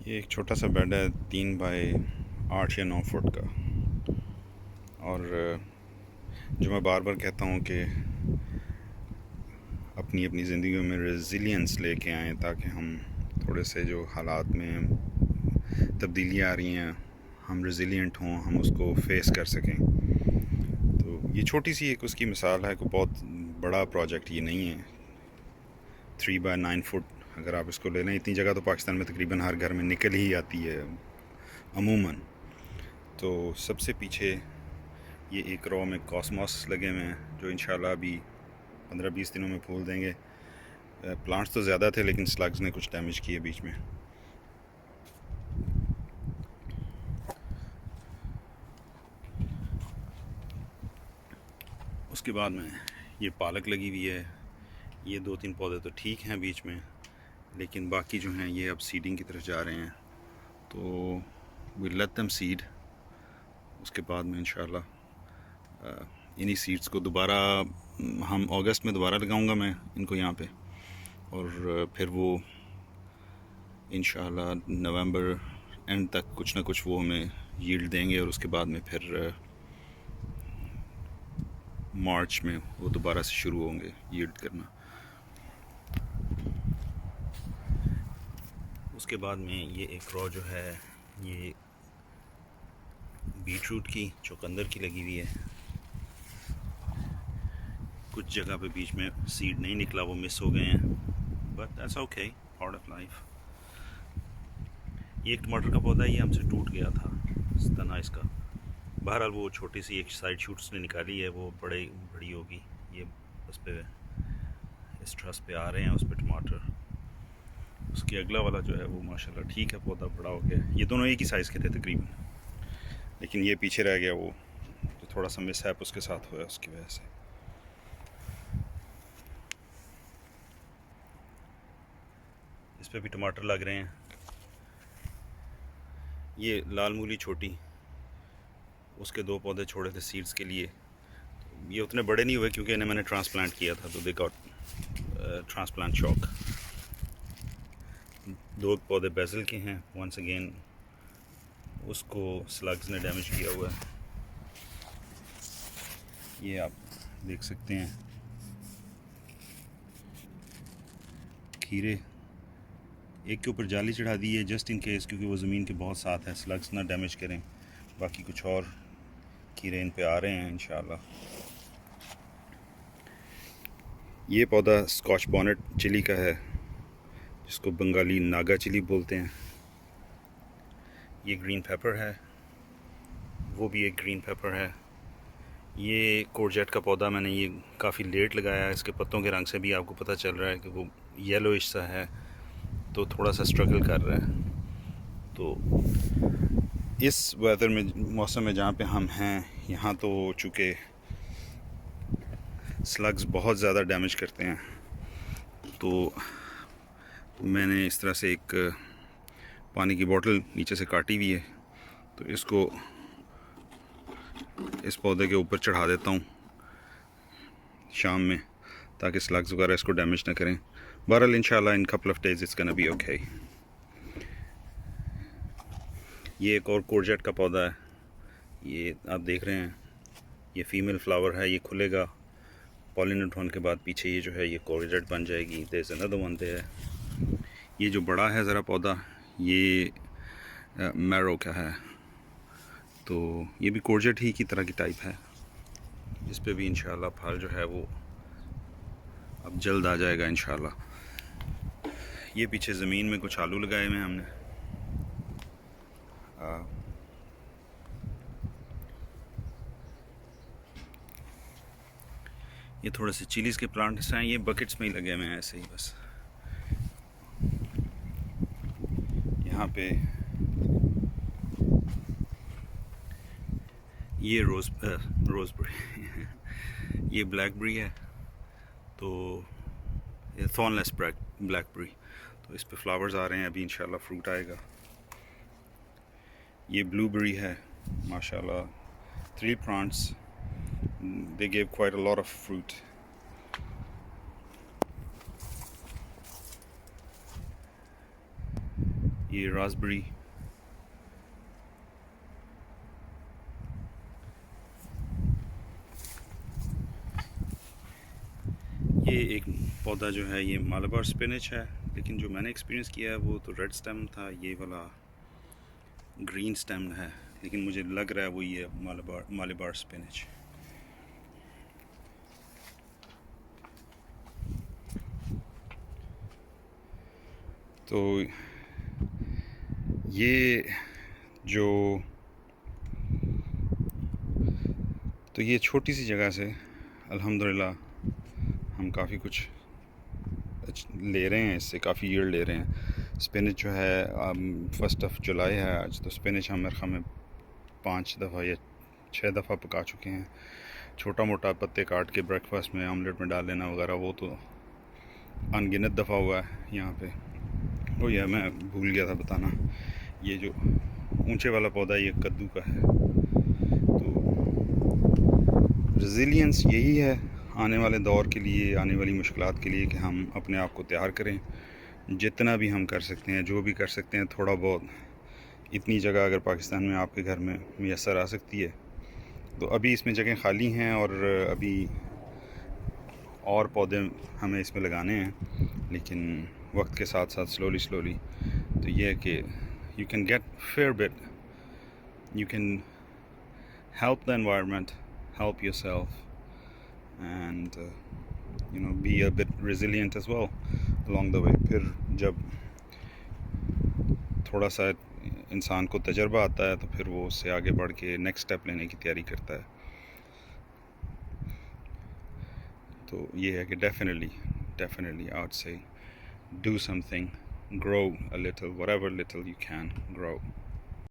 ये एक छोटा सा बेड है 3 बाय 8 या 9 फुट का। और जो मैं बार बार कहता हूँ कि अपनी अपनी ज़िंदगी में रेजिलियंस लेके आएँ ताकि हम थोड़े से जो हालात में तब्दीलियाँ आ रही हैं हम रेजिलियंट हों, हम उसको फेस कर सकें। तो ये छोटी सी एक उसकी मिसाल है। कोई बहुत बड़ा प्रोजेक्ट ये नहीं है। 3 बाय 9 फुट अगर आप इसको ले लें, इतनी जगह तो पाकिस्तान में तकरीबन हर घर में निकल ही आती है अमूमन। तो सबसे पीछे ये एक रो में कॉस्मोस लगे हुए हैं जो इंशाल्लाह अभी 15-20 दिनों में फूल देंगे। प्लांट्स तो ज़्यादा थे लेकिन स्लग्स ने कुछ डैमेज किए बीच में। उसके बाद में ये पालक लगी हुई है। ये 2-3 पौधे तो ठीक हैं बीच में, लेकिन बाकी जो हैं ये अब सीडिंग की तरफ जा रहे हैं। तो वी लेट देम सीड। उसके बाद में इंशाल्लाह इन्हीं सीड्स को दोबारा हम अगस्त में दोबारा लगाऊंगा मैं इनको यहाँ पे। और फिर वो इंशाल्लाह नवंबर एंड तक कुछ ना कुछ वो हमें यील्ड देंगे। और उसके बाद में फिर मार्च में वो दोबारा से शुरू होंगे यील्ड करना। उसके बाद में ये एक रो जो है ये बीटरूट की चुकंदर की लगी हुई है। कुछ जगह पे बीच में सीड नहीं निकला, वो मिस हो गए हैं, but that's okay, part of life. ये एक टमाटर का पौधा है, ये हमसे टूट गया था तना इसका। बहरहाल वो छोटी सी एक साइड शूट उसने निकाली है, वो बड़ी होगी। ये उस पर इस ट्रस पे आ रहे हैं, उस पर टमाटर। उसके अगला वाला जो है वो माशाल्लाह ठीक है, पौधा बड़ा हो गया। ये दोनों एक ही साइज़ के थे तकरीबन, लेकिन ये पीछे रह गया। वो जो थोड़ा सा मिस है उसके साथ हुआ, उसकी वजह से। इस पे भी टमाटर लग रहे हैं। ये लाल मूली छोटी, उसके 2 पौधे छोड़े थे सीड्स के लिए। ये उतने बड़े नहीं हुए क्योंकि इन्हें मैंने ट्रांसप्लांट किया था, तो दे गॉट ट्रांसप्लांट शॉक। 2 पौधे बेसल के हैं, वंस अगेन उसको स्लग्स ने डैमेज किया हुआ है। ये आप देख सकते हैं खीरे। एक के ऊपर जाली चढ़ा दी है जस्ट इन केस, क्योंकि वो ज़मीन के बहुत साथ है, स्लग्स ना डैमेज करें। बाकी कुछ और खीरे इन पे आ रहे हैं इंशाल्लाह। ये पौधा स्कॉच बॉनेट चिली का है, जिसको बंगाली नागा चिली बोलते हैं। ये ग्रीन पेपर है, वो भी एक ग्रीन पेपर है। ये कोरजेट का पौधा मैंने ये काफ़ी लेट लगाया है। इसके पत्तों के रंग से भी आपको पता चल रहा है कि वो येलोइश सा है, तो थोड़ा सा स्ट्रगल कर रहा है। तो इस वेदर में, मौसम में जहाँ पे हम हैं, यहाँ तो चूँकि स्लग्स बहुत ज़्यादा डैमेज करते हैं, तो मैंने इस तरह से एक पानी की बोतल नीचे से काटी हुई है, तो इसको इस पौधे के ऊपर चढ़ा देता हूँ शाम में, ताकि स्लग्स वगैरह इसको डैमेज ना करें। बहरहाल इंशाल्लाह in couple of days it's gonna be okay. ये एक और कोरजेट का पौधा है, ये आप देख रहे हैं, ये फीमेल फ्लावर है। ये खुलेगा, पॉलिनेट होने के बाद पीछे ये जो है ये कोरजेट बन जाएगी। There is another one there. ये जो बड़ा है ज़रा पौधा, ये मैरो का है, तो ये भी कोरजेट ही की तरह की टाइप है। इस पे भी इंशाल्लाह फल जो है वो अब जल्द आ जाएगा इंशाल्लाह। ये पीछे ज़मीन में कुछ आलू लगाए हुए हैं हमने। ये थोड़े से चिलीज़ के प्लांट्स हैं, ये बकेट्स में ही लगे हुए हैं ऐसे ही बस। यहाँ पे ये रोज़बेरी ये ब्लैकबेरी है, तो ये थॉर्नलेस ब्लैकबेरी। तो इस पे फ्लावर्स आ रहे हैं, अभी इंशाल्लाह फ्रूट आएगा। ये ब्लूबेरी है, माशाल्लाह 3 plants, they gave quite a lot of fruit. ये रास्पबेरी, ये एक पौधा जो है ये मालाबार स्पिनच है, लेकिन जो मैंने एक्सपीरियंस किया है वो तो रेड स्टेम था, ये वाला ग्रीन स्टेम है, लेकिन मुझे लग रहा है वो ये मालाबार स्पिनच। तो ये जो ये छोटी सी जगह से अल्हम्दुलिल्लाह हम काफ़ी कुछ ले रहे हैं, इससे काफ़ी यील्ड ले रहे हैं। स्पिनच जो है 1 जुलाई है आज, तो स्पिनच हम मेरे ख्याल में 5 दफ़ा या 6 दफ़ा पका चुके हैं। छोटा मोटा पत्ते काट के ब्रेकफास्ट में ऑमलेट में डाल लेना वगैरह, वो तो अनगिनत दफ़ा हुआ है यहाँ पे। वो यह मैं भूल गया था बताना, ये जो ऊंचे वाला पौधा ये कद्दू का है। तो रेजिलियंस यही है आने वाले दौर के लिए, आने वाली मुश्किलात के लिए, कि हम अपने आप को तैयार करें, जितना भी हम कर सकते हैं, जो भी कर सकते हैं थोड़ा बहुत। इतनी जगह अगर पाकिस्तान में आपके घर में मैसर आ सकती है तो अभी इसमें जगह खाली हैं, और अभी और पौधे हमें इसमें लगाने हैं, लेकिन वक्त के साथ साथ स्लोली तो ये है कि you can get fair bit, you can help the environment, help yourself, and be a bit resilient as well along the way. फिर जब थोड़ा सा इंसान को तजर्बा आता है तो फिर वो उससे आगे बढ़ के नेक्स्ट स्टेप लेने की तैयारी करता है। तो ये है कि definitely I would say do something, grow a little, whatever little you can grow.